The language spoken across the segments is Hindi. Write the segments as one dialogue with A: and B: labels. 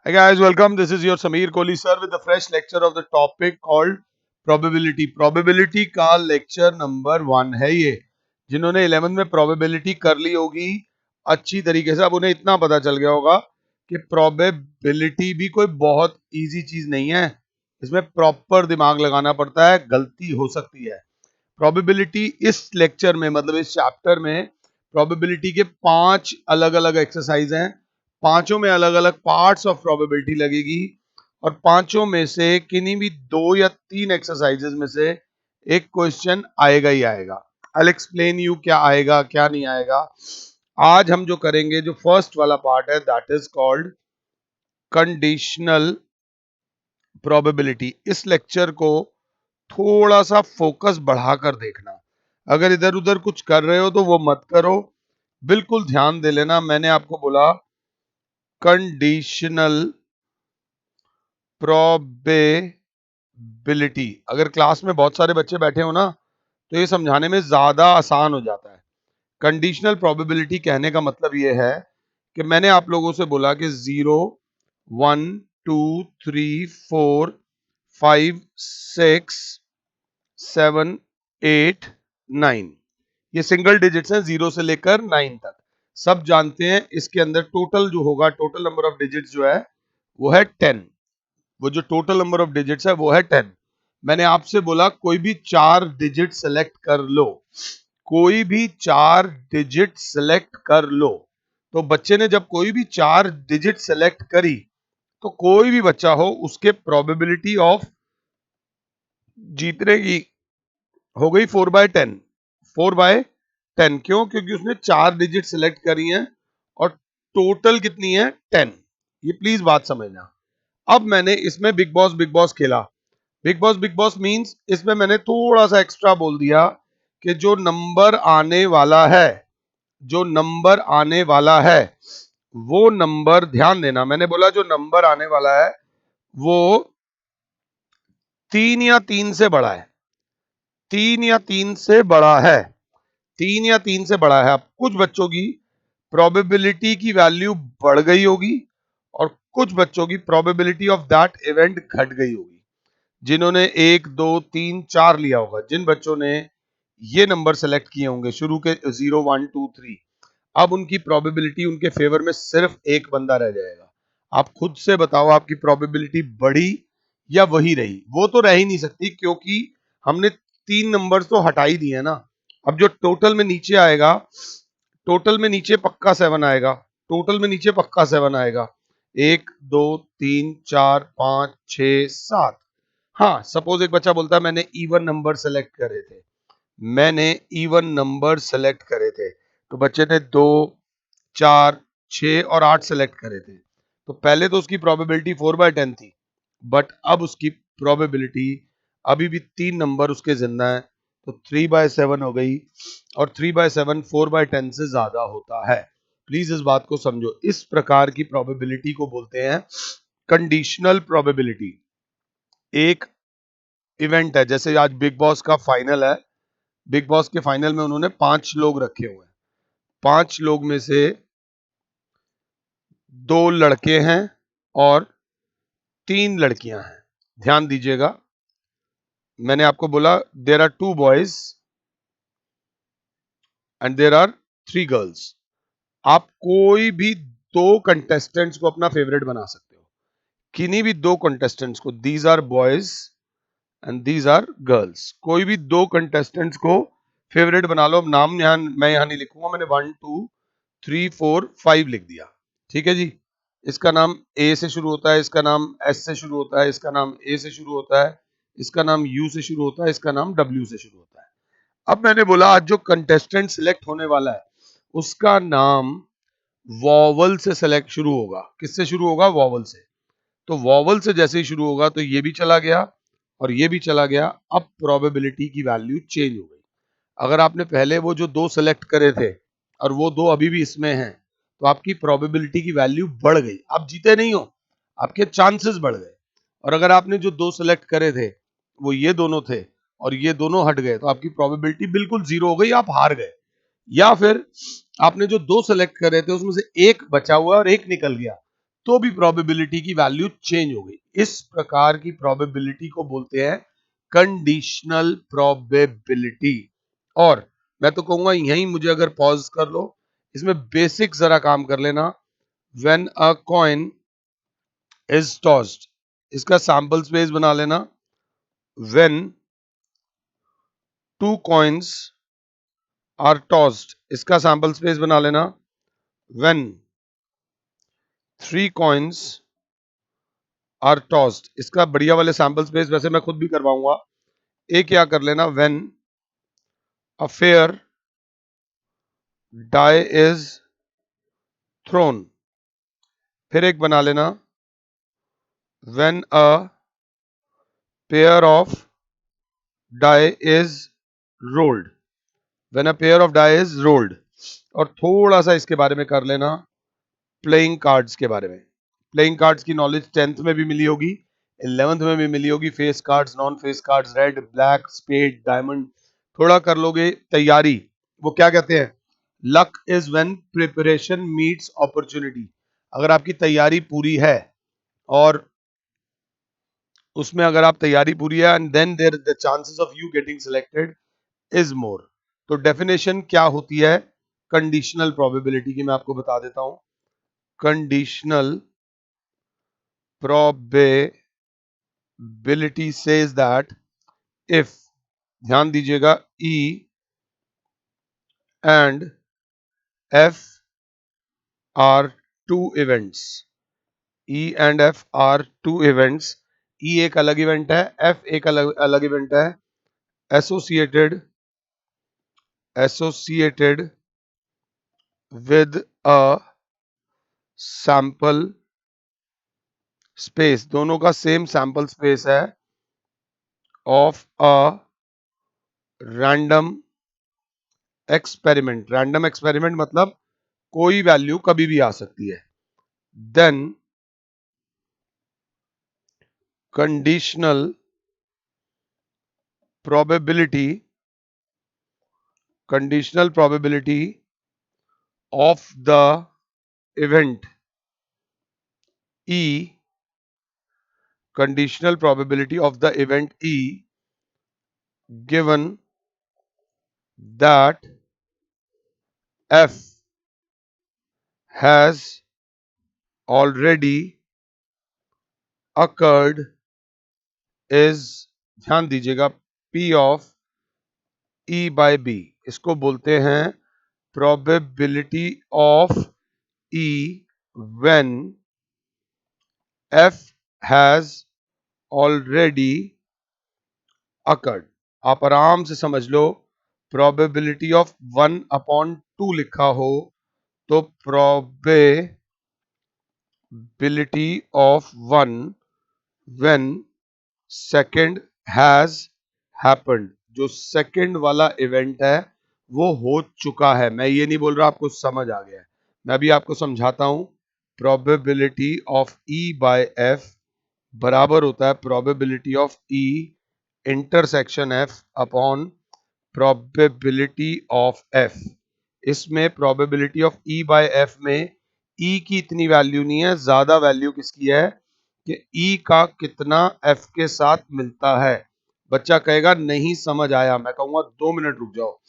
A: Hey guys, welcome. This is your Sameer Kohli sir with a fresh lecture of the topic called probability. Probability का lecture number 1 है ये. जिन्होंने 11th में probability कर ली होगी अच्छी तरीके से, अब उन्हें इतना पता चल गया होगा कि probability भी कोई बहुत easy चीज नहीं है. इसमें proper दिमाग लगाना पड़ता है, गलती हो सकती है. probability इस lecture में मतलब इस chapter में probability के 5 अलग अलग exercise हैं. पांचों में अलग अलग पार्ट्स ऑफ प्रोबेबिलिटी लगेगी और पांचों में से किन्हीं भी 2 या 3 एक्सरसाइजेस में से एक क्वेश्चन आएगा ही आएगा. आई एक्सप्लेन यू क्या आएगा क्या नहीं आएगा. आज हम जो करेंगे, जो फर्स्ट वाला पार्ट है, that is called conditional probability. इस लेक्चर को थोड़ा सा फोकस बढ़ाकर देखना. अगर इधर उधर कुछ कर रहे हो तो वो मत करो, बिल्कुल ध्यान दे लेना. मैंने आपको बोला कंडीशनल प्रोबेबिलिटी. अगर क्लास में बहुत सारे बच्चे बैठे हो ना तो ये समझाने में ज्यादा आसान हो जाता है. कंडीशनल प्रोबेबिलिटी कहने का मतलब ये है कि मैंने आप लोगों से बोला कि 0, 1, 2, 3, 4, 5, 6, 7, 8, 9 ये सिंगल डिजिट्स हैं 0 से लेकर 9 तक. सब जानते हैं इसके अंदर टोटल जो होगा, टोटल नंबर ऑफ डिजिट्स जो है वो है 10. वो जो टोटल नंबर ऑफ डिजिट्स है वो है 10. मैंने आपसे बोला कोई भी 4 डिजिट सेलेक्ट कर लो, कोई भी 4 डिजिट सेलेक्ट कर लो. तो बच्चे ने जब कोई भी 4 डिजिट सेलेक्ट करी तो कोई भी बच्चा हो उसके प्रोबेबिलिटी ऑफ जीतने की हो गई 4/10. 4/10 क्यों? क्योंकि उसने 4 डिजिट सेलेक्ट करी हैं और टोटल कितनी है 10. ये प्लीज बात समझना. अब मैंने इसमें बिग बॉस खेला. बिग बॉस मींस इसमें मैंने थोड़ा सा एक्स्ट्रा बोल दिया कि जो नंबर आने वाला है, जो नंबर आने वाला है वो नंबर, ध्यान देना, मैंने बोला जो नंबर आने वाला है वो 3 या 3 से बड़ा है. 3 या 3 से बड़ा है. 3 या 3 से बड़ा है. अब कुछ बच्चों की प्रोबेबिलिटी की वैल्यू बढ़ गई होगी और कुछ बच्चों की प्रोबेबिलिटी ऑफ दैट इवेंट घट गई होगी. जिन्होंने 1, 2, 3, 4 लिया होगा, जिन बच्चों ने ये नंबर सेलेक्ट किए होंगे शुरू के 0, 1, 2, 3, अब उनकी प्रोबेबिलिटी उनके फेवर में सिर्फ एक बंदा रह जाएगा. आप खुद से बताओ आपकी प्रोबेबिलिटी बढ़ी या वही रही? वो तो रह ही नहीं सकती क्योंकि हमने 3 नंबर तो हटा ही दिए ना. अब जो टोटल में नीचे आएगा, टोटल में नीचे पक्का 7 आएगा. टोटल में नीचे पक्का 7 आएगा. 1, 2, 3, 4, 5, 6, 7. हाँ, सपोज एक बच्चा बोलता है मैंने इवन नंबर सेलेक्ट करे थे, मैंने इवन नंबर सेलेक्ट करे थे. तो बच्चे ने 2, 4, 6 और 8 सेलेक्ट करे थे. तो पहले तो उसकी प्रोबेबिलिटी 4/10 थी, बट अब उसकी प्रोबेबिलिटी अभी भी 3 नंबर उसके जिंदा है तो 3/7 हो गई. और 3/7 4/10 से ज्यादा होता है. प्लीज इस बात को समझो. इस प्रकार की प्रोबेबिलिटी को बोलते हैं कंडीशनल प्रोबेबिलिटी. एक इवेंट है, जैसे आज बिग बॉस का फाइनल है. बिग बॉस के फाइनल में उन्होंने 5 लोग रखे हुए हैं. 5 लोग में से 2 लड़के हैं और 3 लड़कियां हैं. ध्यान दीजिएगा, मैंने आपको बोला there are 2 boys and there are 3 girls. आप कोई भी 2 कंटेस्टेंट्स को अपना फेवरेट बना सकते हो. किन्हीं भी 2 कंटेस्टेंट्स को, these are boys and these are girls, कोई भी 2 कंटेस्टेंट्स को फेवरेट बना लो. अब नाम मैं यहां नहीं लिखूंगा, मैंने 1, 2, 3, 4, 5 लिख दिया. ठीक है जी. इसका नाम ए से शुरू होता है, इसका नाम एस से शुरू होता है, इसका नाम ए से शुरू होता है, इसका नाम यू से शुरू होता है, इसका नाम डब्ल्यू से शुरू होता है. अब मैंने बोला आज जो कंटेस्टेंट सिलेक्ट होने वाला है उसका नाम वॉवल से सेलेक्ट शुरू होगा. किससे शुरू होगा? वॉवल से. तो वॉवल से जैसे ही शुरू होगा तो ये भी चला गया और ये भी चला गया. अब प्रोबेबिलिटी की वैल्यू चेंज हो गई. अगर आपने पहले वो जो 2 सेलेक्ट करे थे और वो 2 अभी भी इसमें हैं तो आपकी प्रोबेबिलिटी की वैल्यू बढ़ गई. आप जीते नहीं हो, आपके चांसेस बढ़ गए. और अगर आपने जो 2 सेलेक्ट करे थे वो ये दोनों थे और ये दोनों हट गए तो आपकी प्रोबेबिलिटी बिल्कुल 0 हो गई, आप हार गए. या फिर आपने जो 2 सेलेक्ट करे थे उसमें से एक बचा हुआ और एक निकल गया तो भी प्रोबेबिलिटी की वैल्यू चेंज हो गई। इस प्रकार की प्रोबेबिलिटी को बोलते हैं कंडीशनल प्रोबेबिलिटी। और मैं तो कहूंगा यहीं मुझे अगर पॉज कर लो, इसमें बेसिक जरा काम कर लेना। When a coin is tossed, इसका सैंपल स्पेस बना लेना। When two coins are tossed, इसका सैंपल स्पेस बना लेना। When three coins are tossed, इसका बढ़िया वाले सैंपल स्पेस वैसे मैं खुद भी करवाऊंगा। एक क्या कर लेना, when a fair die is thrown. फिर एक बना लेना, when a pair of die is rolled. When a pair of die is rolled. और थोड़ा सा इसके बारे में कर लेना, प्लेइंग कार्ड्स के बारे में। प्लेइंग कार्ड्स की नॉलेज 10th में भी मिली होगी, 11th में भी मिली होगी। Face cards, non face cards, red, black, spade, diamond, थोड़ा कर लोगे तैयारी। वो क्या कहते हैं, luck is when preparation meets opportunity. अगर आपकी तैयारी पूरी है और उसमें अगर आप तैयारी पूरी है and then there the chances of you getting selected is more. तो डेफिनेशन क्या होती है कंडीशनल प्रोबेबिलिटी की, मैं आपको बता देता हूं। Conditional probability says that if, ध्यान दीजिएगा, E and F are two events, E and F are two events, E एक अलग इवेंट है, एफ एक अलग इवेंट है, associated with a sample space, दोनों का सेम सैंपल स्पेस है, of a random experiment. Random experiment मतलब कोई वैल्यू कभी भी आ सकती है। Then conditional probability of the event E, conditional probability of the event E, given that F has already occurred, is, ध्यान दीजिएगा, P of E by B। इसको बोलते हैं probability of E when F has already occurred। आप आराम से समझ लो, probability of 1/2 लिखा हो तो probability of 1 when second has happened, जो सेकंड वाला इवेंट है वो हो चुका है। मैं ये नहीं बोल रहा आपको समझ आ गया है, मैं भी आपको समझाता हूं। Probability of E by F बराबर होता है probability of E intersection F upon probability of F. इसमें probability of E by F में ई की इतनी वैल्यू नहीं है, ज्यादा वैल्यू किसकी है कि ई का कितना एफ के साथ मिलता है। बच्चा कहेगा नहीं समझ आया, मैं कहूंगा 2 मिनट रुक जाओ।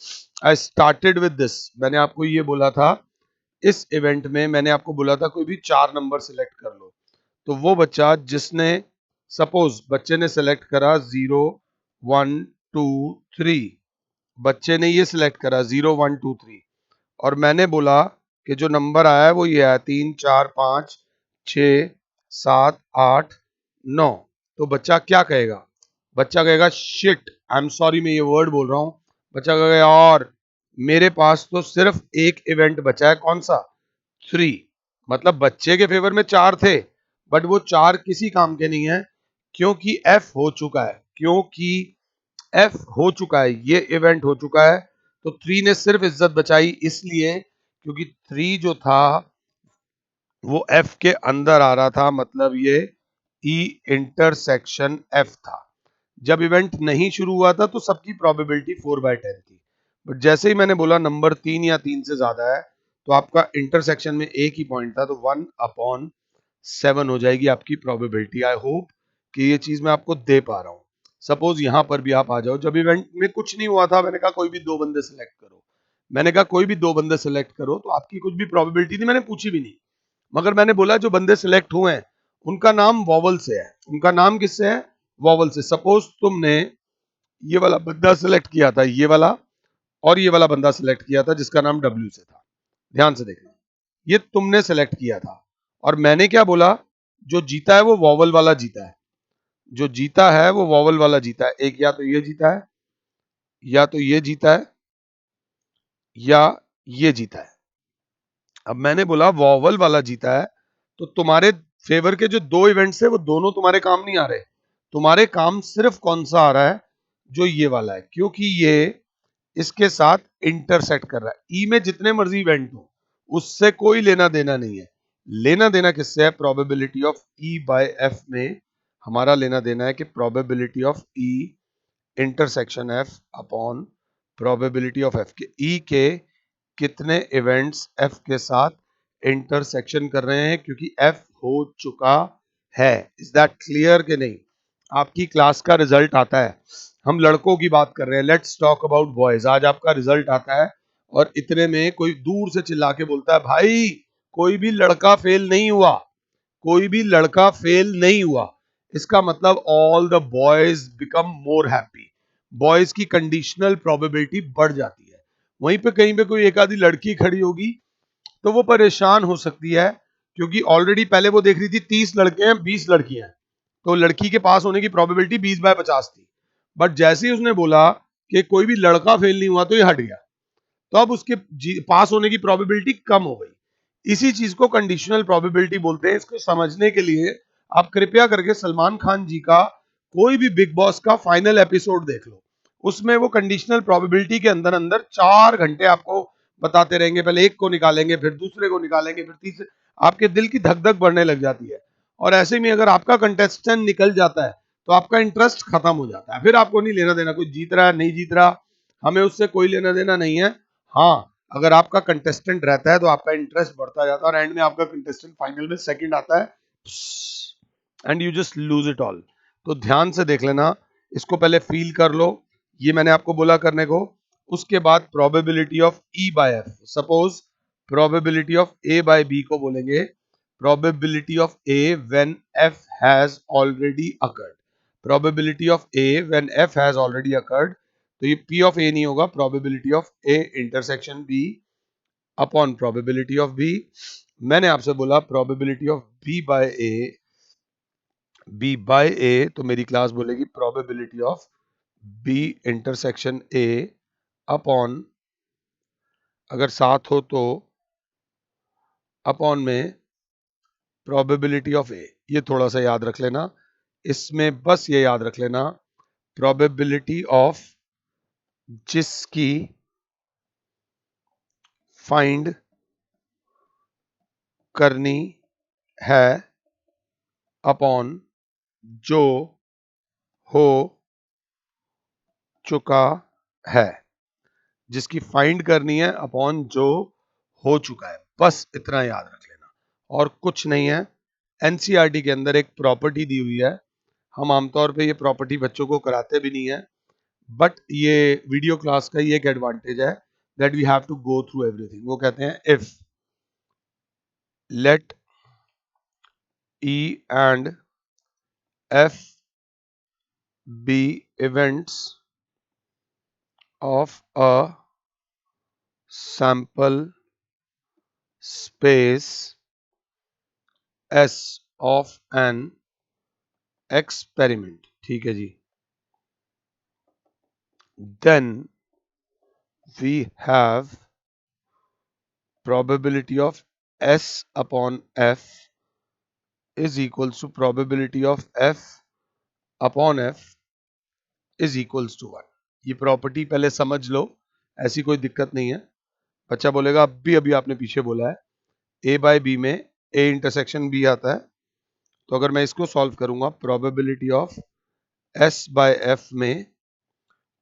A: आई स्टार्टेड विद दिस, मैंने आपको ये बोला था, इस इवेंट में मैंने आपको बोला था कोई भी 4 नंबर सिलेक्ट कर लो। तो वो बच्चा जिसने, सपोज बच्चे ने सिलेक्ट करा 0 1 2 3, बच्चे ने ये सिलेक्ट करा 0 1 2 3, और मैंने बोला कि जो नंबर आया है वो ये है 3 4 5 6 7 8 9। तो बच्चा क्या कहेगा, बच्चा कहेगा शिट, आई एम सॉरी, मैं ये वर्ड बोल रहा हूं। बच्चा कहेगा और मेरे पास तो सिर्फ एक इवेंट बचा है, कौन सा, 3। मतलब बच्चे के फेवर में 4 थे, बट वो 4 किसी काम के नहीं है, क्योंकि एफ हो चुका है, क्योंकि एफ हो चुका है, ये इवेंट हो चुका है। तो 3 ने सिर्फ इज्जत बचाई इसलिए क्योंकि 3 जो था वो एफ के अंदर आ रहा था, मतलब ये ई इंटरसेक्शन एफ था। जब इवेंट नहीं शुरू हुआ था तो सबकी प्रोबेबिलिटी 4/10 थी, बट जैसे ही मैंने बोला नंबर 3 या 3 से ज्यादा है तो आपका इंटरसेक्शन में एक ही पॉइंट था, तो 1/3 7 हो जाएगी आपकी प्रोबेबिलिटी। आई होप कि ये चीज मैं आपको दे पा रहा हूँ। सपोज यहां पर भी आप आ जाओ, जब इवेंट में कुछ नहीं हुआ था, मैंने कहा कोई भी 2 बंदे सिलेक्ट करो, मैंने कहा कोई भी 2 बंदे सिलेक्ट करो, तो आपकी कुछ भी प्रोबेबिलिटी नहीं, मैंने पूछी भी नहीं, मगर मैंने बोला जो बंदे सिलेक्ट हुए हैं उनका नाम वॉवल से है। उनका नाम किससे है? वॉवल से। सपोज तुमने ये वाला बंदा सिलेक्ट किया था, ये वाला, और ये वाला बंदा सिलेक्ट किया था जिसका नाम डब्ल्यू से था। ध्यान से देखना, ये तुमने सिलेक्ट किया था, और मैंने क्या बोला, जो जीता है वो वॉवल वाला जीता है, जो जीता है वो वॉवल वाला जीता है। एक या तो ये जीता है, या तो ये जीता है, या ये जीता है। अब मैंने बोला वॉवल वाला जीता है, तो तुम्हारे फेवर के जो 2 इवेंट्स है वो दोनों तुम्हारे काम नहीं आ रहे। तुम्हारे काम सिर्फ कौन सा आ रहा है? जो ये वाला है, क्योंकि ये इसके साथ इंटरसेक्ट कर रहा है। ई में जितने मर्जी इवेंट हो, उससे कोई लेना देना नहीं है। लेना देना किससे है? Probability of E by F में हमारा लेना देना है कि probability of E intersection F upon probability of F, के ई के कितने इवेंट्स एफ के साथ इंटरसेक्शन कर रहे हैं, क्योंकि एफ हो चुका है। इज दैट क्लियर कि नहीं? आपकी क्लास का रिजल्ट आता है, हम लड़कों की बात कर रहे हैं, लेट्स टॉक अबाउट बॉयज। आज आपका रिजल्ट आता है और इतने में कोई दूर से चिल्ला के बोलता है, भाई कोई भी लड़का फेल नहीं हुआ, कोई भी लड़का फेल नहीं हुआ। इसका मतलब all the boys become more happy, boys की कंडीशनल प्रोबेबिलिटी बढ़ जाती है। वहीं पे कहीं पे कोई एक आधी लड़की खड़ी होगी तो वो परेशान हो सकती है, क्योंकि ऑलरेडी पहले वो देख रही थी 30 लड़के हैं 20 लड़कियां हैं, तो लड़की के पास होने की प्रोबेबिलिटी 20/50 थी। बट जैसे ही उसने बोला कि कोई भी लड़का फेल नहीं हुआ, तो ये हट गया, तो अब उसके पास होने की प्रोबेबिलिटी कम हो गई। इसी चीज को कंडीशनल प्रोबेबिलिटी बोलते हैं। इसको समझने के लिए आप कृपया करके सलमान खान जी का कोई भी बिग बॉस का फाइनल एपिसोड देख लो। उसमें वो कंडीशनल प्रोबेबिलिटी के अंदर अंदर 4 घंटे आपको बताते रहेंगे। पहले एक को निकालेंगे, फिर दूसरे को निकालेंगे, फिर तीसरे। आपके दिल की धक धक बढ़ने लग जाती है। और ऐसे में अगर आपका कंटेस्टेंट निकल जाता है तो आपका इंटरेस्ट खत्म हो जाता है, फिर आपको नहीं लेना देना कोई जीत रहा है नहीं जीत रहा, हमें उससे कोई लेना देना नहीं है। हाँ, अगर आपका कंटेस्टेंट रहता है तो आपका इंटरेस्ट बढ़ता जाता है, और एंड में आपका कंटेस्टेंट फाइनल में सेकंड आता है and you just lose it all. तो ध्यान से देख लेना, इसको पहले फील कर लो, ये मैंने आपको बोला करने को। उसके बाद probability of E by F, suppose probability of A by B को बोलेंगे probability of A when F has already occurred. Probability of A when F has already occurred, तो ये P ऑफ ए नहीं होगा, probability of A intersection B upon probability of B। मैंने आपसे बोला probability of B by A, तो मेरी क्लास बोलेगी probability of B intersection A upon, अगर साथ हो तो अपॉन में प्रोबेबिलिटी ऑफ A। ये थोड़ा सा याद रख लेना, इसमें बस ये याद रख लेना, प्रोबेबिलिटी ऑफ जिसकी फाइंड करनी है अपॉन जो हो चुका है। जिसकी फाइंड करनी है अपॉन जो हो चुका है, बस इतना याद रख लेना और कुछ नहीं है। एनसीईआरटी के अंदर एक प्रॉपर्टी दी हुई है, हम आमतौर पे ये प्रॉपर्टी बच्चों को कराते भी नहीं है, बट ये वीडियो क्लास का ये एक एडवांटेज है that we have to go through everything. वो कहते हैं if let E and F be events of a sample space S of an experiment, ठीक है जी, then we have probability of S upon F is equals to probability of F upon F is equals to 1। ये प्रॉपर्टी पहले समझ लो, ऐसी कोई दिक्कत नहीं है। बच्चा बोलेगा अभी आपने पीछे बोला है A बाय B में A इंटरसेक्शन B आता है, तो अगर मैं इसको सॉल्व करूंगा probability of S by F में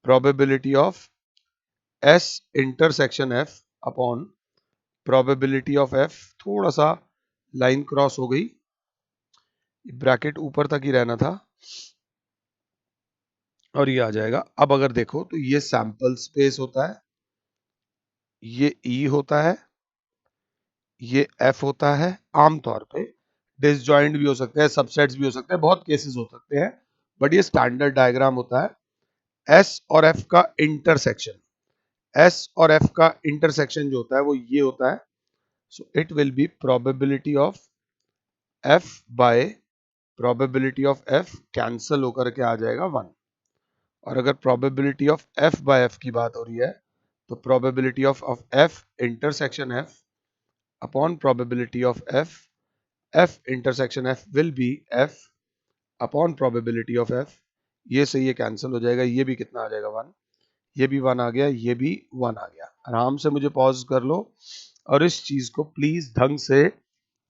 A: probability of S intersection F upon probability of F, थोड़ा सा लाइन क्रॉस हो गई, ब्रैकेट ऊपर तक ही रहना था और ये आ जाएगा। अब अगर देखो तो ये सैंपल स्पेस होता है, ये ई होता है, ये एफ होता है। आमतौर पे डिसजॉइंट भी हो सकते हैं, सबसेट्स भी हो सकते हैं, बहुत केसेस हो सकते हैं, बट ये स्टैंडर्ड डायग्राम होता है। एस और एफ का इंटरसेक्शन, एस और एफ का इंटरसेक्शन जो होता है वो ये होता है। So it will be probability of F by probability of F, cancel होकर के आ जाएगा 1। और अगर probability of F by F की बात हो रही है तो probability of F intersection F upon probability of F, F intersection F will be F upon probability of F. ये से ये कैंसिल हो जाएगा, ये भी कितना आ जाएगा 1, ये भी 1 आ गया, ये भी 1 आ गया। आराम से मुझे पॉज कर लो और इस चीज को प्लीज ढंग से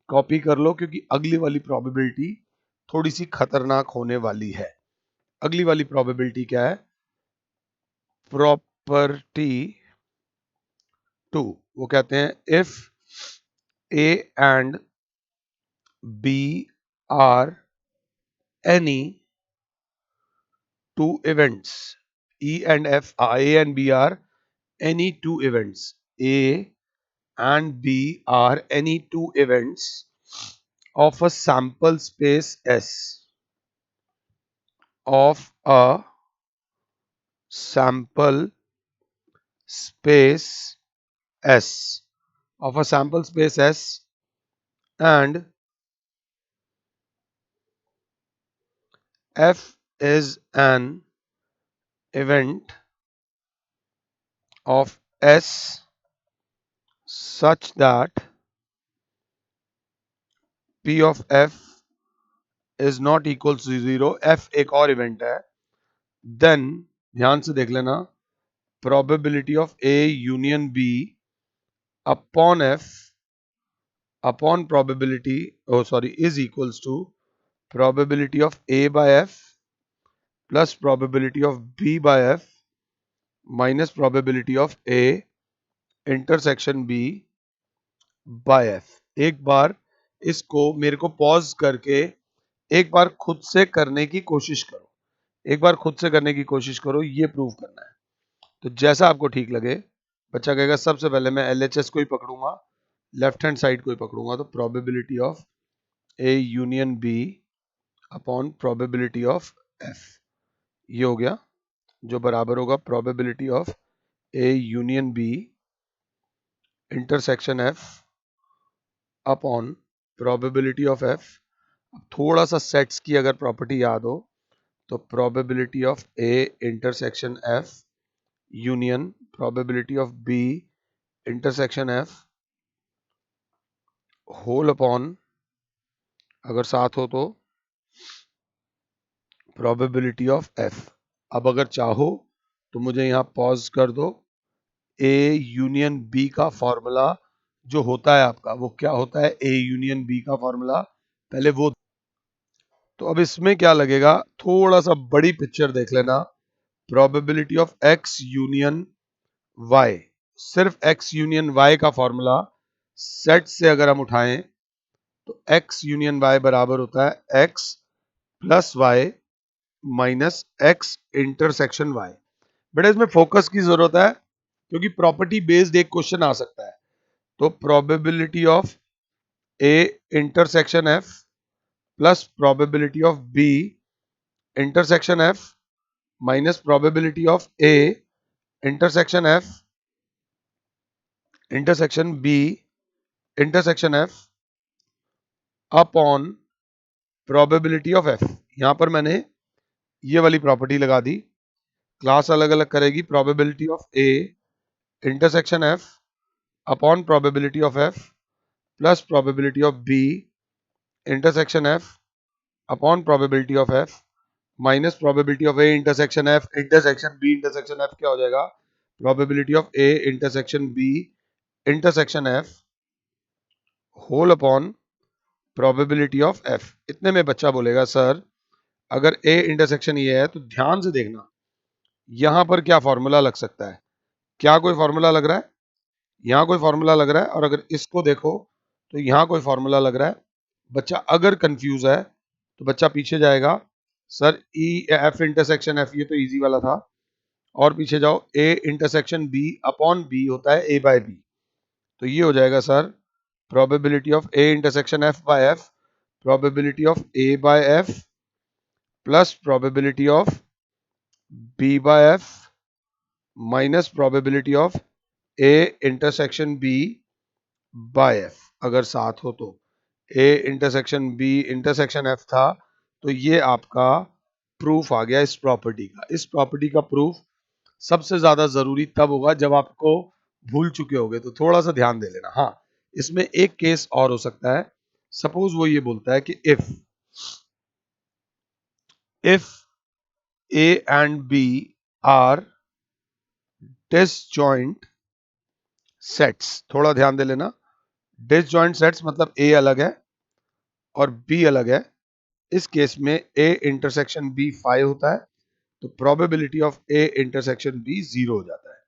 A: कॉपी कर लो, क्योंकि अगली वाली प्रोबेबिलिटी थोड़ी सी खतरनाक होने वाली है। अगली वाली प्रोबेबिलिटी क्या है? प्रॉपर्टी 2, वो कहते हैं if A and B are any two events, E and F, A and B are any two events, A and B are any two events of a sample space S, of a sample space S, of a sample space S, and F is an event of S such that P of F is not equals to 0, F एक और इवेंट है, then ध्यान से देख लेना, probability of A union B upon F upon probability, oh sorry, is equals to probability of A by F plus probability of B by F minus probability of A intersection B by F। एक बार इसको मेरे को पॉज करके एक बार खुद से करने की कोशिश करो, एक बार खुद से करने की कोशिश करो, ये प्रूव करना है। तो जैसा आपको ठीक लगे। बच्चा कहेगा सबसे पहले मैं LHS को ही पकड़ूंगा, लेफ्ट हैंड साइड को ही पकड़ूंगा, तो probability of A union B upon probability of F, ये हो गया, जो बराबर होगा probability of A union B intersection F upon probability of F. अब थोड़ा सा सेट्स की अगर प्रॉपर्टी याद हो तो probability of A intersection F union probability of B intersection F whole upon, अगर साथ हो तो प्रोबेबिलिटी ऑफ एफ। अब अगर चाहो तो मुझे यहां पॉज कर दो। ए यूनियन बी का फॉर्मूला जो होता है आपका, वो क्या होता है? ए यूनियन बी का फॉर्मूला पहले वो। तो अब इसमें क्या लगेगा, थोड़ा सा बड़ी पिक्चर देख लेना। Probability of X union Y, सिर्फ एक्स यूनियन वाई का फॉर्मूला सेट से अगर हम उठाएं तो एक्स यूनियन वाई बराबर होता है X plus Y minus X intersection Y. बेटा इसमें फोकस की जरूरत है, क्योंकि प्रॉपर्टी बेस्ड एक क्वेश्चन आ सकता है। तो probability of A intersection F plus probability of B intersection F minus probability of A intersection F intersection B intersection F upon probability of F. यहां पर मैंने ये वाली प्रॉपर्टी लगा दी, क्लास अलग अलग करेगी। Probability of A intersection F upon probability of F plus probability of B intersection F upon probability of F minus probability of A intersection F intersection B intersection F. क्या हो जाएगा? Probability of A intersection B intersection F whole upon probability of F. इतने में बच्चा बोलेगा सर अगर ए इंटरसेक्शन ये है तो ध्यान से देखना यहां पर क्या फॉर्मूला लग सकता है। क्या कोई फॉर्मूला लग रहा है? यहां कोई फॉर्मूला लग रहा है, और अगर इसको देखो तो यहां कोई फॉर्मूला लग रहा है। बच्चा अगर कंफ्यूज है तो बच्चा पीछे जाएगा, sir E F intersection F, ये तो इजी वाला था, और पीछे जाओ, A intersection B upon B होता है ए बाय बी, तो ये हो जाएगा sir probability of A intersection F by F, probability of A by F plus probability of B by F minus probability of A intersection B by F, अगर साथ हो तो A intersection B intersection F था, तो ये आपका प्रूफ आ गया इस प्रॉपर्टी का। इस प्रॉपर्टी का प्रूफ सबसे ज्यादा जरूरी तब होगा जब आपको भूल चुके होगे, तो थोड़ा सा ध्यान दे लेना। हाँ, इसमें एक केस और हो सकता है, सपोज वो ये बोलता है कि if A and B are disjoint sets, थोड़ा ध्यान दे लेना, डिसजॉइंट सेट्स मतलब ए अलग है और बी अलग है। इस केस में ए इंटरसेक्शन बी 5 होता है, तो probability of A intersection B 0 हो जाता है।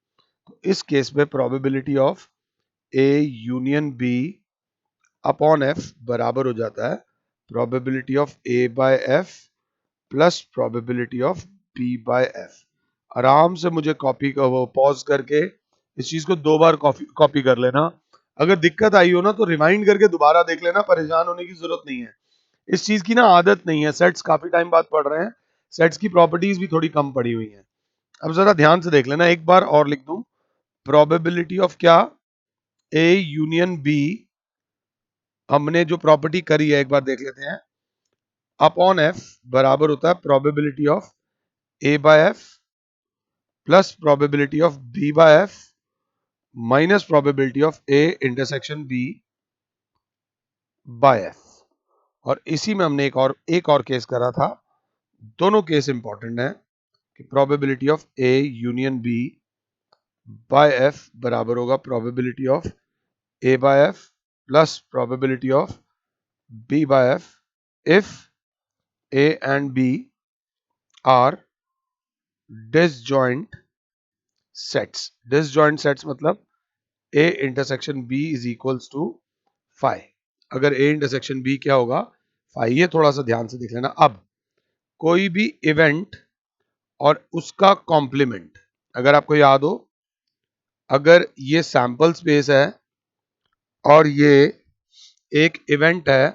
A: तो इस केस में probability of A union B upon F बराबर हो जाता है probability of A by F plus probability of B by F. आराम से मुझे कॉपी का वो पॉज करके इस चीज को 2 बार कॉपी कर लेना। अगर दिक्कत आई हो ना तो रिमाइंड करके दोबारा देख लेना, परेशान होने की जरूरत नहीं है। इस चीज की ना आदत नहीं है, सेट्स काफी टाइम बाद पढ़ रहे हैं, सेट्स की प्रॉपर्टीज भी थोड़ी कम पड़ी हुई हैं। अब जरा ध्यान से देख लेना, एक बार और लिख दूं, प्रोबेबिलिटी ऑफ क्या, ए यूनियन बी, हमने जो प्रॉपर्टी करी है एक बार देख लेते हैं, अपॉन एफ बराबर होता है probability of A by F plus probability of B by F minus probability of A intersection B by F. और इसी में हमने एक और केस करा था, दोनों केस इंपॉर्टेंट है कि probability of A union B by F बराबर होगा probability of A by F plus probability of B by F if A and B are disjoint sets. Disjoint sets मतलब A intersection B is equals to 5, अगर ए इंटरसेक्शन बी क्या होगा 5। ये थोड़ा सा ध्यान से देख लेना। अब कोई भी इवेंट और उसका कॉम्प्लीमेंट, अगर आपको याद हो, अगर ये सैंपल स्पेस है और ये एक इवेंट है,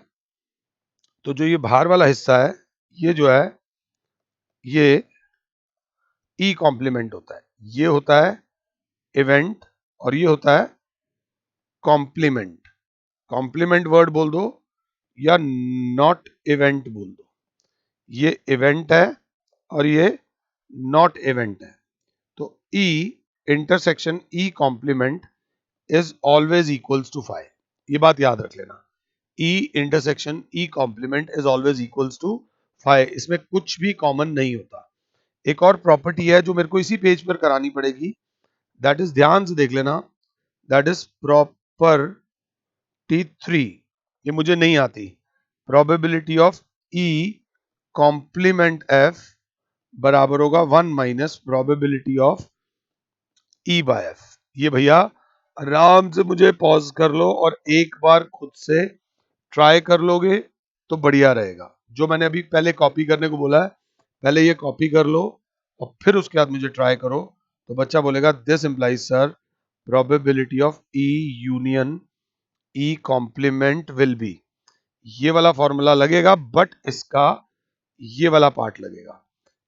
A: तो जो ये बाहर वाला हिस्सा है ये जो है ये ई कॉम्प्लीमेंट होता है, ये होता है इवेंट और ये होता है कॉम्प्लीमेंट। कॉम्प्लीमेंट वर्ड बोल दो या नॉट इवेंट बोल दो, ये इवेंट है और ये नॉट इवेंट है। तो E intersection E complement is always equals to 5, ये बात याद रख लेना। E intersection E complement is always equals to 5, इसमें कुछ भी कॉमन नहीं होता। एक और प्रॉपर्टी है जो मेरे को इसी पेज पर करानी पड़ेगी, दैट इज, ध्यान से देख लेना, दैट इज प्रॉपर T3, ये मुझे नहीं आती। Probability of E complement F बराबर होगा 1 minus probability of E by F। ये भैया आराम से मुझे पॉज कर लो और एक बार खुद से ट्राई कर लोगे तो बढ़िया रहेगा। जो मैंने अभी पहले कॉपी करने को बोला है, पहले ये कॉपी कर लो और फिर उसके बाद मुझे ट्राई करो, तो बच्चा बोलेगा this implies sir probability of E union E complement will be, ये वाला फॉर्मूला लगेगा, बट इसका ये वाला पार्ट लगेगा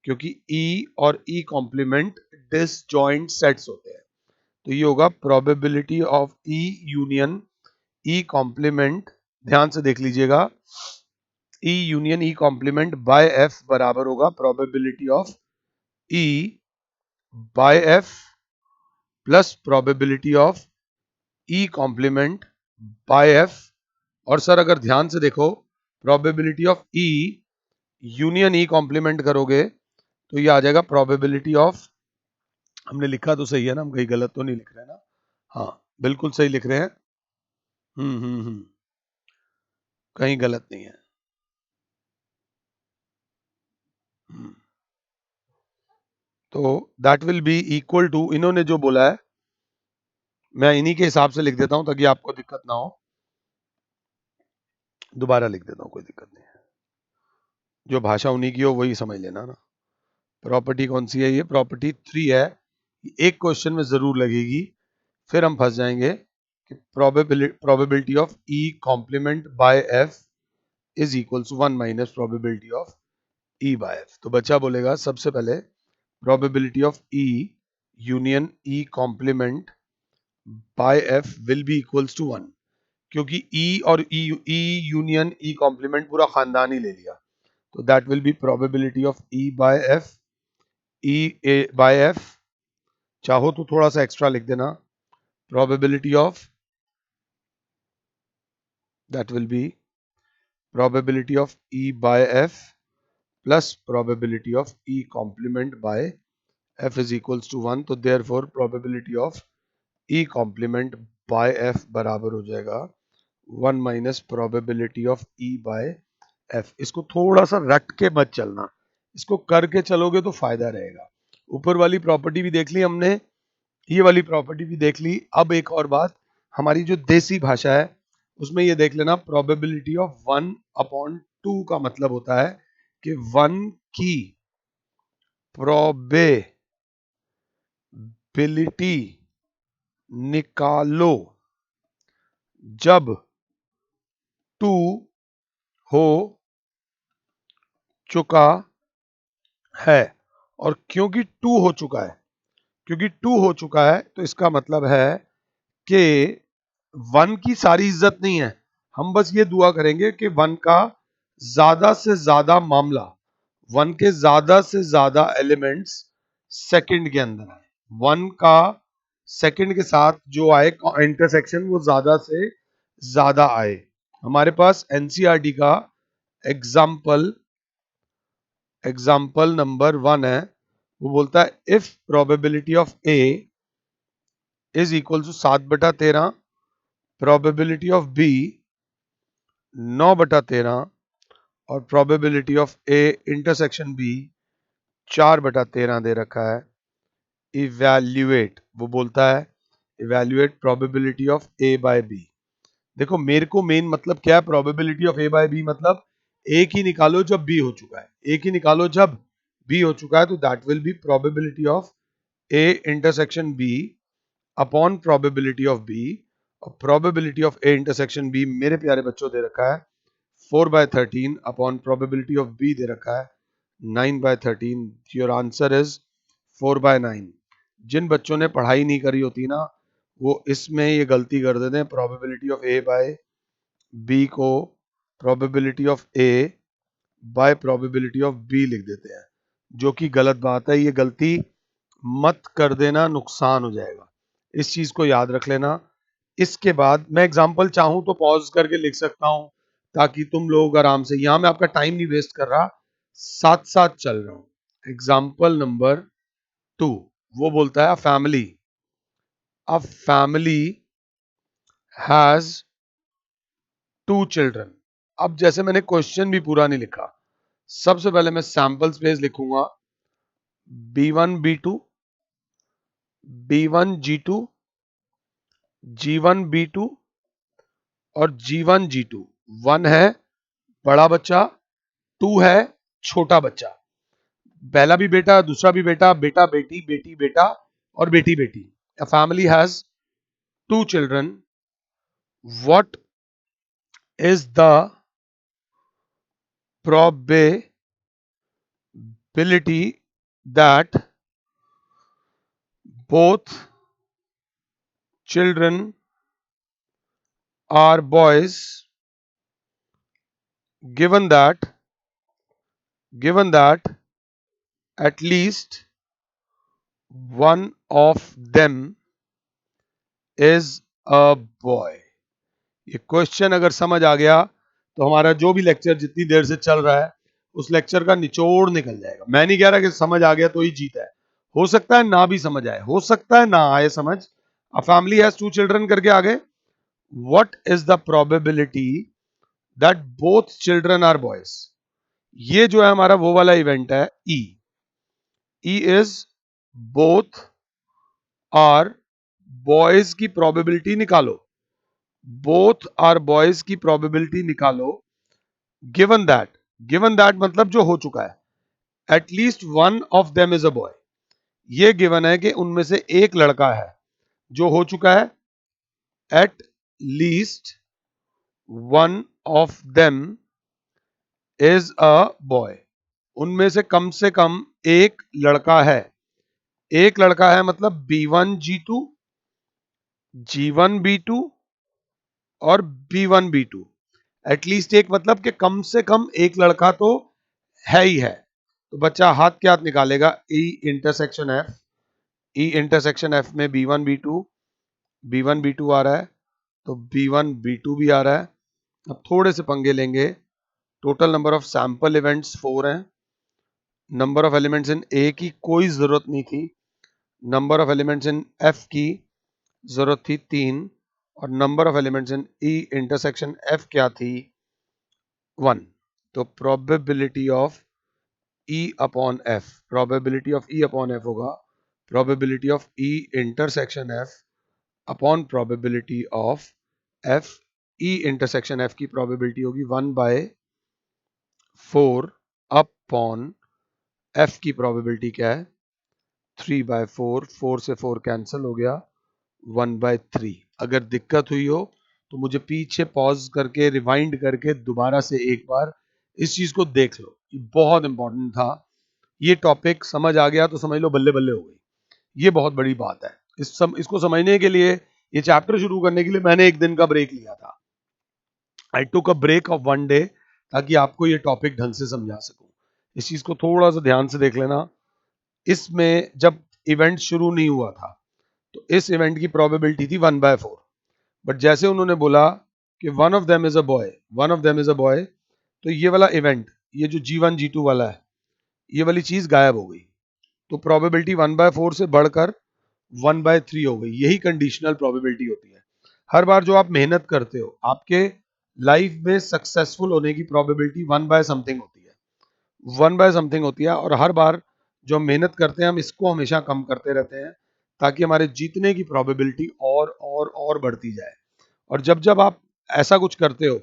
A: क्योंकि ई और ई कॉम्प्लीमेंट डिसजॉइंट सेट्स होते हैं। तो ये होगा probability of E union E complement, ध्यान से देख लीजिएगा, E union E complement by F बराबर होगा probability of E by F plus probability of E complement by F. और सर अगर ध्यान से देखो, probability of E union E complement करोगे तो ये आ जाएगा प्रोबेबिलिटी ऑफ, हमने लिखा तो सही है ना, हम कहीं गलत तो नहीं लिख रहे हैं ना, हाँ बिल्कुल सही लिख रहे हैं, कहीं गलत नहीं है। तो that will be equal to, इन्होंने जो बोला है मैं इन्हीं के हिसाब से लिख देता हूं ताकि आपको दिक्कत ना हो, दोबारा लिख देता हूं, कोई दिक्कत नहीं है। जो भाषा उन्हीं की हो वही समझ लेना ना। प्रॉपर्टी कौन सी है? ये प्रॉपर्टी 3 है। एक क्वेश्चन में जरूर लगेगी, फिर हम फंस जाएंगे कि probability of E complement by F is equal to 1 minus probability of E by F. तो बच्चा बोलेगा सबसे पहले probability of E union E complement by F will be equals to 1, क्योंकि ई और ई यूनियन ई कॉम्प्लीमेंट पूरा खानदान ही ले लिया, तो that will be probability of E by F, E A by F. चाहो तो थोड़ा सा एक्स्ट्रा लिख देना, probability of, that will be probability of E by F plus probability of E complement by F is equals to 1। तो therefore probability of E complement by F बराबर हो जाएगा 1 minus probability of E by F. इसको थोड़ा सा रट के मत चलना, इसको करके चलोगे तो फायदा रहेगा। ऊपर वाली प्रॉपर्टी भी देख ली हमने, ये वाली प्रॉपर्टी भी देख ली। अब एक और बात, हमारी जो देसी भाषा है उसमें ये देख लेना, प्रोबेबिलिटी ऑफ 1/2 का मतलब होता है कि 1 की प्रोबेबिलिटी निकालो जब 2 हो चुका है। और क्योंकि 2 हो चुका है, क्योंकि 2 हो चुका है तो इसका मतलब है कि 1 की सारी इज्जत नहीं है। हम बस ये दुआ करेंगे कि 1 का ज्यादा से ज्यादा मामला, 1 के ज्यादा से ज्यादा एलिमेंट्स सेकंड के अंदर आए, 1 का सेकंड के साथ जो आए इंटरसेक्शन वो ज्यादा से ज्यादा आए। हमारे पास एनसीईआरटी का एग्जाम्पल नंबर 1 है, वो बोलता है if probability of A is equal to 7/13, probability of B 9/13 और probability of A intersection B 4/13 दे रखा है। इवैल्यूएट, वो बोलता है evaluate probability of A by B. देखो मेरे को मेन मतलब क्या है, probability of A by B मतलब एक ही निकालो जब बी हो चुका है, एक ही निकालो जब बी हो चुका है, तो that will be probability of A intersection B upon probability of B. और probability of A intersection B मेरे प्यारे बच्चों दे रखा है 4/13 अपॉन प्रोबेबिलिटी ऑफ बी दे रखा है 9/13। Your answer is 4/9। जिन बच्चों ने पढ़ाई नहीं करी होती ना, वो इसमें ये गलती कर देते हैं, probability of A by B को probability of A by probability of B लिख देते हैं, जो कि गलत बात है। ये गलती मत कर देना, नुकसान हो जाएगा, इस चीज को याद रख लेना। इसके बाद मैं एग्जांपल चाहूं तो पॉज करके लिख सकता हूं, ताकि तुम लोग आराम से, यहां मैं आपका टाइम नहीं वेस्ट कर रहा, साथ साथ चल रहा हूं। एग्जांपल नंबर 2, वो बोलता है अ फैमिली हैज 2 चिल्ड्रन। अब जैसे मैंने क्वेश्चन भी पूरा नहीं लिखा, सबसे पहले मैं सैंपल स्पेस लिखूंगा B1 B2 B1 G2 G1 B2 और G1 G2। 1 है बड़ा बच्चा, 2 है छोटा बच्चा, पहला भी बेटा दूसरा भी बेटा, बेटा बेटी बेटी बेटा और बेटी बेटी। A family has 2 children. What is the probability that both children are boys, given that at least one of them is a boy? ये क्वेश्चन अगर समझ आ गया तो हमारा जो भी लेक्चर जितनी देर से चल रहा है उस लेक्चर का निचोड़ निकल जाएगा। मैं नहीं कह रहा कि समझ आ गया तो ही जीता है, हो सकता है ना भी समझ आए, हो सकता है ना आए समझ। अ फैमिली हैज 2 चिल्ड्रन करके आगे, what is the probability that both children are boys. ये जो है हमारा वो वाला इवेंट है E. E is both are boys की प्रोबेबिलिटी निकालो, बोथ आर बॉयज की प्रोबेबिलिटी निकालो, गिवन दैट गिवन दैट मतलब जो हो चुका है। At least one of them is a boy, ये गिवन है कि उनमें से एक लड़का है जो हो चुका है। At least one of them is a boy, उनमें से कम एक लड़का है। एक लड़का है मतलब B1 G2, G1 B2 और B1 B2। एटलीस्ट एक मतलब कि कम से कम एक लड़का तो है ही है। तो बच्चा हाथ के हाथ निकालेगा ई इंटरसेक्शन एफ। ई इंटरसेक्शन एफ में B1 B2 आ रहा है, तो B1 B2 भी आ रहा है। अब थोड़े से पंगे लेंगे। Total number of sample events 4 हैं। Number of elements in A की कोई जरूरत नहीं थी। Number of elements in F की जरूरत थी 3, और number of elements in E intersection F क्या थी? 1। तो probability of E upon F, probability of E upon F होगा probability of E intersection F upon probability of F. E intersection F की प्रोबेबिलिटी होगी 1/4 अपॉन एफ की प्रोबेबिलिटी क्या है? 3/4। 4 से 4 कैंसिल हो गया, 1/3। अगर दिक्कत हुई हो तो मुझे पीछे पॉज करके रिवाइंड करके दोबारा से एक बार इस चीज को देख लो, ये बहुत इंपॉर्टेंट था। ये टॉपिक समझ आ गया तो समझ लो बल्ले बल्ले हो गई। ये बहुत बड़ी बात है। इसको समझने के लिए, ये चैप्टर शुरू करने के लिए मैंने एक दिन का ब्रेक लिया था। आई टुक अ ब्रेक ऑफ 1 डे, ताकि आपको ये टॉपिक ढंग से समझा सकूं। इस चीज को थोड़ा सा ध्यान से देख लेना। इसमें जब इवेंट शुरू नहीं हुआ था तो इस इवेंट की प्रोबेबिलिटी थी 1/4। बट जैसे उन्होंने बोला कि one of them is a boy, one of them is a boy, तो ये वाला इवेंट, ये जो G1 G2 वाला है, ये वाली चीज गायब हो गई। तो प्रोबेबिलिटी 1/4 से बढ़कर 1/3 हो गई। यही कंडीशनल प्रोबेबिलिटी होती है। हर बार जो आप मेहनत करते हो, आपके लाइफ में सक्सेसफुल होने की प्रोबेबिलिटी 1/समथिंग होती है, 1/समथिंग होती है। और हर बार जो हम मेहनत करते हैं, हम इसको हमेशा कम करते रहते हैं ताकि हमारे जीतने की प्रोबेबिलिटी और बढ़ती जाए। और जब जब आप ऐसा कुछ करते हो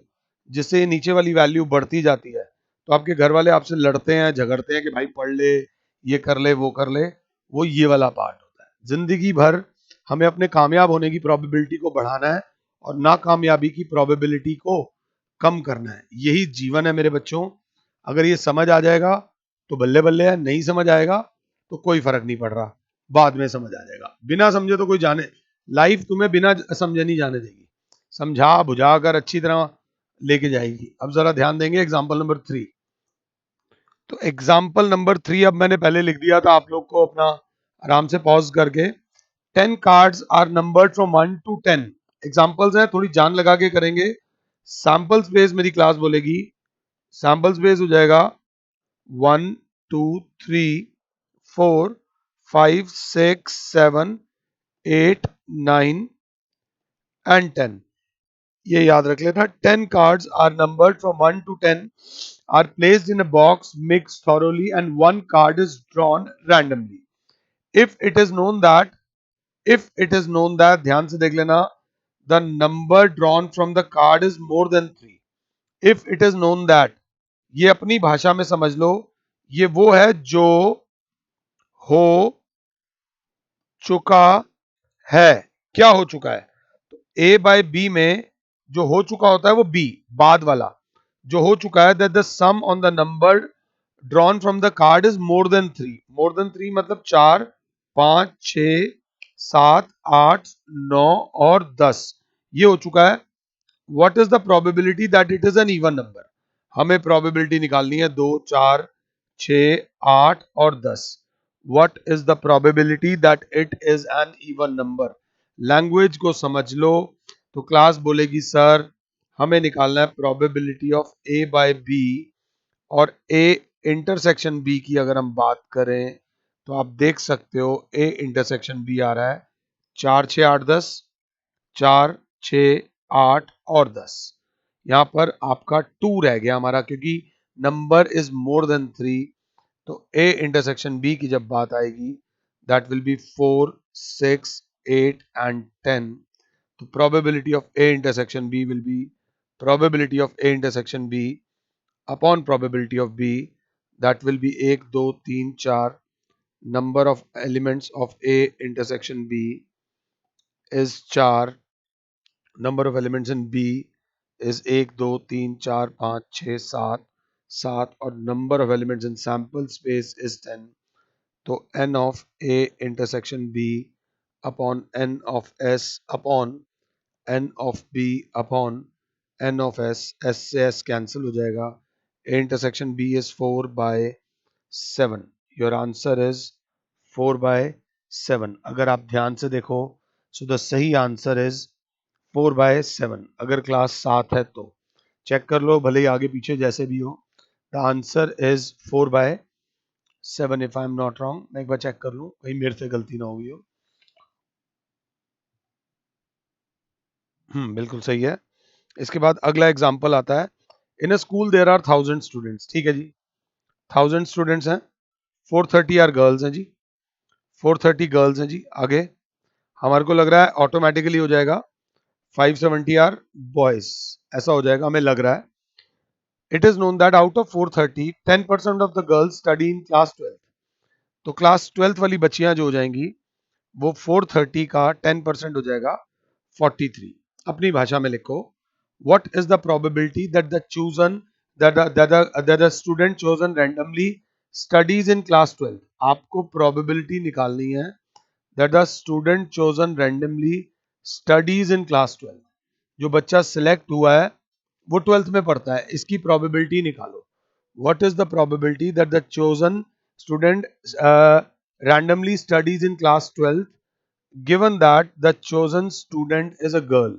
A: जिससे ये नीचे वाली वैल्यू बढ़ती जाती है, तो आपके घर वाले आपसे लड़ते हैं, झगड़ते हैं कि भाई पढ़ ले, ये कर ले, वो कर ले। वो ये वाला पार्ट होता है। जिंदगी भर हमें अपने कामयाब होने की प्रोबेबिलिटी को बढ़ाना है और नाकामयाबी की प्रोबेबिलिटी को कम करना है। यही जीवन है मेरे बच्चों। अगर ये समझ आ जाएगा तो बल्ले बल्ले है, नहीं समझ आएगा तो कोई फर्क नहीं पड़ रहा, बाद में समझ आ जाएगा। बिना समझे तो कोई जाने, लाइफ तुम्हें बिना समझे नहीं जाने देगी, समझा बुझा कर अच्छी तरह लेके जाएगी। अब जरा ध्यान देंगे एग्जाम्पल नंबर 3। तो एग्जाम्पल नंबर 3 अब मैंने पहले लिख दिया था आप लोग को, अपना आराम से पॉज करके। 10 cards are numbered from 1 to 10। Examples हैं, थोड़ी जान लगा के करेंगे। सैंपल स्पेस मेरी क्लास बोलेगी, सैंपल स्पेस हो जाएगा 1 2 3 4 5 6 7 8 9 and 10। ये याद रख लेना। 10 cards are numbered from 1 to 10, are placed in a box, mix thoroughly, and one card is drawn randomly. If it is known that, if it is known that, ध्यान से देख लेना, the number drawn from the card is more than 3। If it is known that, ये अपनी भाषा में समझ लो, ये वो है जो हो चुका है। क्या हो चुका है? तो A/B में जो हो चुका होता है वो B, बाद वाला जो हो चुका है, that the sum on the number drawn from the card is more than 3। More than 3 मतलब 4 5 6 7 8 9 और 10, ये हो चुका है। What is the probability that it is an even number? हमें प्रोबेबिलिटी निकालनी है 2 4 6 8 और 10। What is the probability that it is an even number? Language को समझ लो। तो क्लास बोलेगी सर हमें निकालना है प्रोबेबिलिटी ऑफ A/B, और A इंटरसेक्शन B की अगर हम बात करें तो आप देख सकते हो A इंटरसेक्शन B आ रहा है 4 6 8 10, 4 6 8 और 10। यहां पर आपका 2 रह गया हमारा, क्योंकि नंबर इज मोर देन 3। तो A इंटरसेक्शन B की जब बात आएगी, दैट विल बी 4 6 8 and 10। तो probability of A intersection B will be, probability of A intersection B upon probability of B, that will be 1 2 3 4, number of elements of A intersection B is 4, number of elements in B is 1 2 3 4 5 6 7 7, और number of elements in sample space is 10. तो n of A intersection B upon n of S upon n of B upon n of S, S से S cancel हो जाएगा. A intersection B is 4 by 7. Your answer is 4 by 7. अगर आप ध्यान से देखो, so the सही आंसर is 4 by 7. अगर क्लास 7 है तो चेक कर लो, भले ही आगे पीछे जैसे भी हो. The answer is 4 by 7 if I am not wrong. मैं एक बार चेक कर लूं, कहीं मेरे से गलती ना हुई हो. बिल्कुल सही है. इसके बाद अगला एग्जाम्पल आता है. In a school there are 1000 students. ठीक है जी, 1000 स्टूडेंट्स हैं, 430 आर गर्ल्स हैं जी, 430 गर्ल्स हैं जी. आगे हमारे को लग रहा है ऑटोमेटिकली हो जाएगा 570 आर बॉयज, ऐसा हो जाएगा हमें लग रहा है. It is known that out of 430 10% of the girls study in class 12. तो क्लास 12 वाली बच्चियां जो हो जाएंगी वो 430 का 10% हो जाएगा 43. अपनी भाषा में लिखो, what is the probability that the chosen that the student chosen randomly studies in class 12. आपको probability निकालनी है that the student chosen randomly studies in class 12. जो बच्चा सिलेक्ट हुआ है वो 12th में पढ़ता है, इसकी probability निकालो. What is the probability that the chosen student randomly studies in class 12 given that the chosen student is a girl.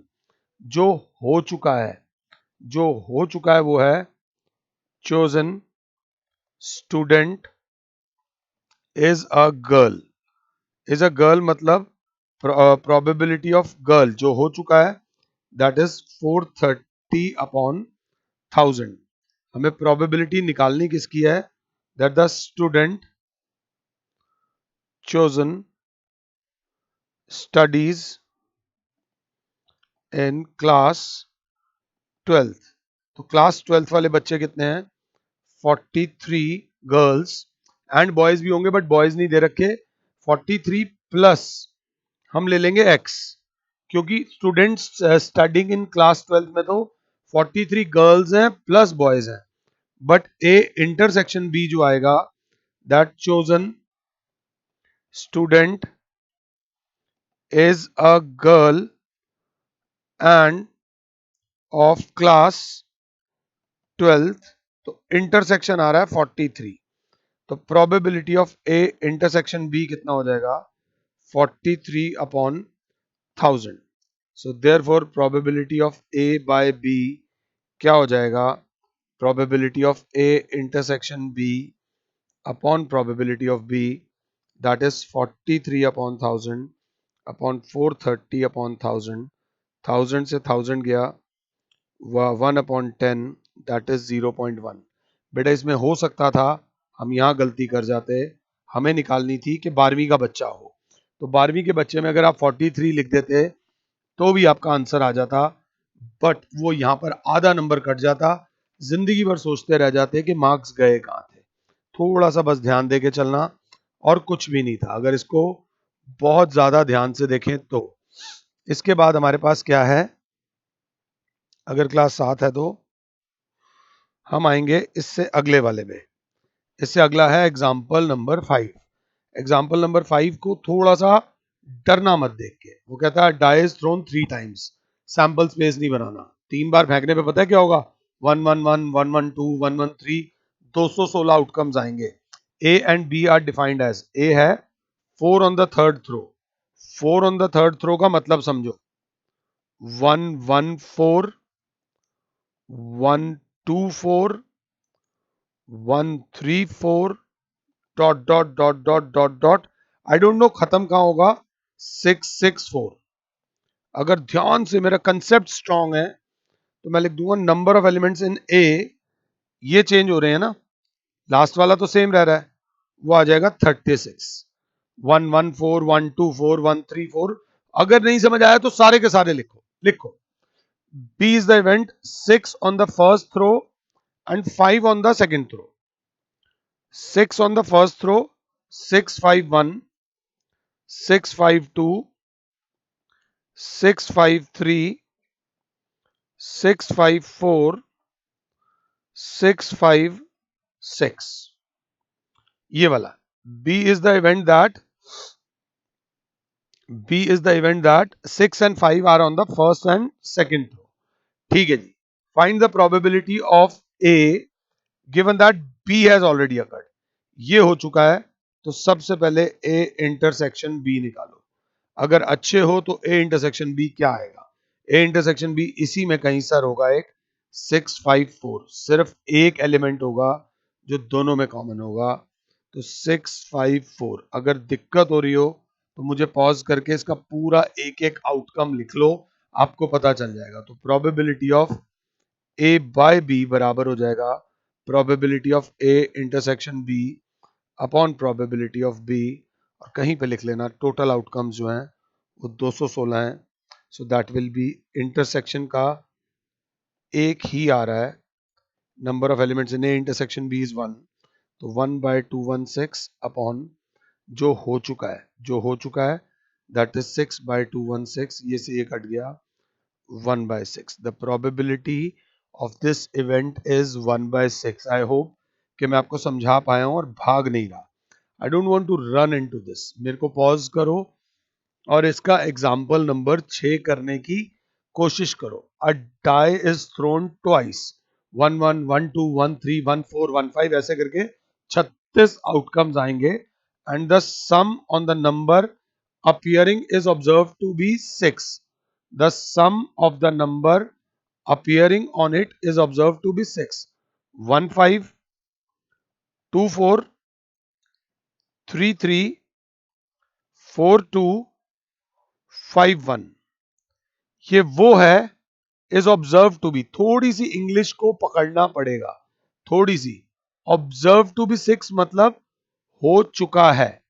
A: जो हो चुका है, जो हो चुका है वो है chosen student is a girl. is a girl मतलब probability of girl जो हो चुका है that is 430 upon 1000. हमें probability निकालनी किसकी है that the student chosen studies in class 12th. तो क्लास 12th वाले बच्चे कितने हैं 43 गर्ल्स एंड बॉयज भी होंगे बट बॉयज नहीं दे रखे. 43 प्लस हम ले लेंगे x, क्योंकि स्टूडेंट्स स्टडिंग इन क्लास 12 में तो 43 गर्ल्स हैं प्लस बॉयज हैं. बट ए इंटरसेक्शन बी जो आएगा that chosen student is a girl and of class 12th. तो इंटरसेक्शन आ रहा है 43. तो probability of A intersection B कितना हो जाएगा 43 upon 1000. So therefore probability of A by B क्या हो जाएगा probability of A intersection B upon probability of B that is 43 upon 1000 upon 430 upon 1000. 1000 से 1000 गया 1 अपॉन 10 दैट इज 0.1. बेटा इसमें हो सकता था हम यहाँ गलती कर जाते, हमें निकालनी थी कि 12वीं का बच्चा हो. तो 12वीं के बच्चे में अगर आप 43 लिख देते तो भी आपका आंसर आ जाता, बट वो यहाँ पर आधा नंबर कट जाता. जिंदगी भर सोचते रह जाते कि मार्क्स गए कहाँ थे. थोड़ा सा बस ध्यान दे के चलना और कुछ भी नहीं था अगर इसको बहुत ज्यादा ध्यान से देखें तो. इसके बाद हमारे पास क्या है, अगर क्लास 7 है तो हम आएंगे इससे अगले वाले में. इससे अगला है एग्जाम्पल नंबर 5. एग्जाम्पल नंबर 5 को थोड़ा सा डरना मत देख के. वो कहता है die is thrown 3 times. Sample space नहीं बनाना. 3 बार फेंकने पे पता है क्या होगा 111 112 113 216 आउटकम्स आएंगे. A and B are defined as, A है 4 on the third throw. 4 on the third throw का मतलब समझो 114 124 134 dot dot dot dot dot dot I don't know खत्म कहां होगा 664. अगर ध्यान से मेरा कंसेप्ट स्ट्रांग है तो मैं लिख दूंगा नंबर ऑफ एलिमेंट्स इन ए, ये चेंज हो रहे हैं ना, लास्ट वाला तो सेम रह रहा है, वो आ जाएगा 36. 114 124 134. अगर नहीं समझ आया तो सारे के सारे लिखो. लिखो B is the event 6 on the first throw and 5 on the second throw. 6 on the first throw, 651, 652, 653, 654, 656. ये वाला. B is the event that 6 and 5 are on the first and second throw. ठीक है जी. Find the probability of A given that B has already occurred. ये हो चुका है तो सबसे पहले A इंटरसेक्शन B निकालो. अगर अच्छे हो तो A इंटरसेक्शन B क्या आएगा? A इंटरसेक्शन B इसी में कहीं सर होगा एक 654. सिर्फ एक एलिमेंट होगा जो दोनों में कॉमन होगा तो 654. अगर दिक्कत हो रही हो तो मुझे पॉज करके इसका पूरा एक एक आउटकम लिख लो, आपको पता चल जाएगा. तो probability of A by B बराबर हो जाएगा probability of A intersection B upon probability of B, और कहीं पे लिख लेना टोटल आउटकम्स जो हैं वो 216 हैं. So that will B intersection का एक ही आ रहा है. Number of elements in A intersection B is 1, तो 1/216 अपॉन जो हो चुका है दैट इज 6/216. ये से ये कट गया 1/6. The probability of this event is 1/6. I hope कि मैं आपको समझा पाया हूं और भाग नहीं रहा. I don't want to run into this. मेरे को पॉज करो और इसका एग्जाम्पल नंबर 6 करने की कोशिश करो. अ डाई इज थ्रोन ट्वाइस, 1 1 1 2 1 3 1 4 1 5 ऐसे करके 36 आउटकम्स आएंगे and the sum on the number appearing is observed to be 6. The sum of the number appearing on it is observed to be 6. 1 5 2 4 3 3 4 2 5 1. ये वो है is observed to be. थोड़ी सी इंग्लिश को पकड़ना पड़ेगा, थोड़ी सी. observed to be 6 मतलब हो चुका है,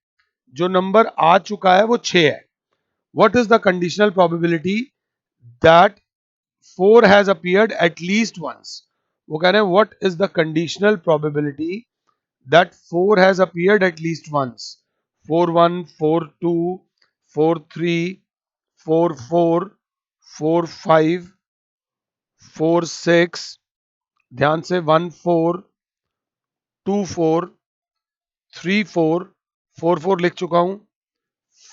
A: जो नंबर आ चुका है वो 6 है. what is the conditional probability that 4 has appeared at least once? वो कह रहे हैं what is the conditional probability that 4 has appeared at least once? 4 1 4 2 4 3 4 4 4 5 4 6. ध्यान से 1 4 2 4 3 4 4 4 लिख चुका हूं,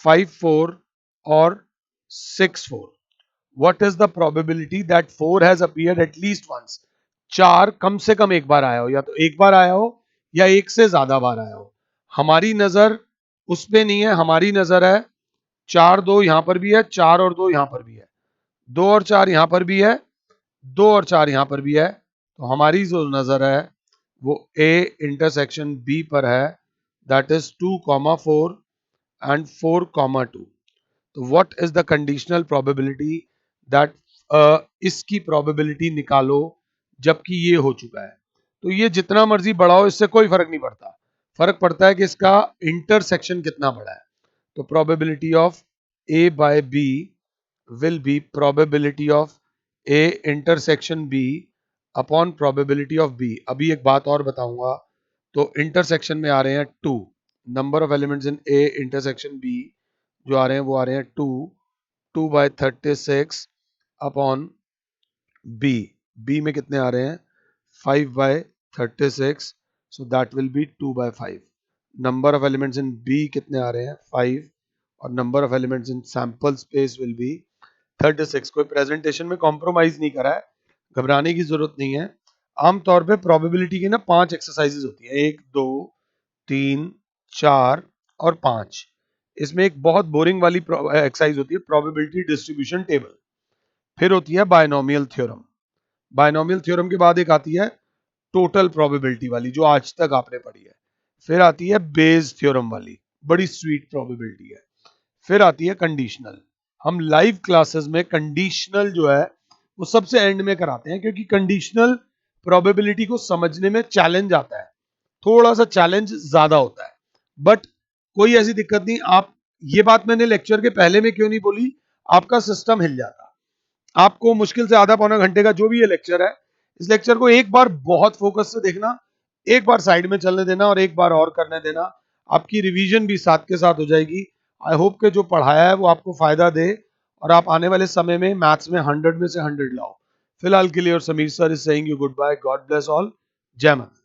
A: 5 4 और 6 4. What is the probability that 4 has appeared at least once? 4 कम से कम एक बार आया हो, या तो एक बार आया हो या एक से ज्यादा बार आया हो. हमारी नजर उस पे नहीं है, हमारी नजर है 4 2 यहां पर भी है, 4 और 2 यहां पर भी है, 2 और 4 यहां पर भी है, 2 और 4 यहां पर भी है. तो हमारी जो नजर है वो A इंटरसेक्शन B पर है, दैट इज 2 4 एंड 4 2. तो what is the conditional probability that, इसकी प्रोबेबिलिटी निकालो जबकि ये हो चुका है. तो ये जितना मर्जी बड़ा हो इससे कोई फर्क नहीं पड़ता, फर्क पड़ता है कि इसका इंटरसेक्शन कितना बड़ा है. तो probability of A by B will be probability of A intersection B upon probability of B. अभी एक बात और बताऊंगा. तो इंटरसेक्शन में आ रहे हैं 2, number of elements in A intersection B जो आ रहे हैं वो आ रहे हैं 2/36 अपॉन B. B में कितने आ रहे हैं 5/36, so that will B 2/5. Number of elements in B कितने आ रहे हैं 5, और number of elements in sample space will be 36. कोई प्रेजेंटेशन में कॉम्प्रोमाइज नहीं करा है, घबराने की जरूरत नहीं है. आमतौर पे प्रोबेबिलिटी की ना 5 एक्सरसाइजेज होती है, 1 2 3 4 और 5. इसमें एक बहुत बोरिंग वाली एक्सरसाइज होती है प्रोबेबिलिटी डिस्ट्रीब्यूशन टेबल. फिर होती है बायनोमियल थ्योरम. बायनोमियल थ्योरम के बाद एक आती है टोटल प्रोबेबिलिटी वाली जो आज तक आपने पढ़ी है. फिर आती है बेज थ्योरम वाली, बड़ी स्वीट प्रोबेबिलिटी है. फिर आती है कंडीशनल. हम लाइव क्लासेस में कंडीशनल जो है वो सबसे एंड में कराते हैं, क्योंकि कंडीशनल प्रोबेबिलिटी को समझने में चैलेंज आता है, थोड़ा सा चैलेंज ज्यादा होता है. बट कोई ऐसी दिक्कत नहीं. आप, ये बात मैंने लेक्चर के पहले में क्यों नहीं बोली, आपका सिस्टम हिल जाता. आपको मुश्किल से आधा पौना घंटे का जो भी ये लेक्चर है इस लेक्चर को एक बार बहुत फोकस से देखना, एक बार साइड में चलने देना और एक बार और करने देना, आपकी रिवीजन भी साथ के साथ हो जाएगी। आई होप के जो पढ़ाया है वो आपको फायदा दे और आप आने वाले समय में मैथ्स में 100 में से 100 लाओ। फिलहाल के लिए और Sameer sir is saying you good bye, god bless all, जय माता।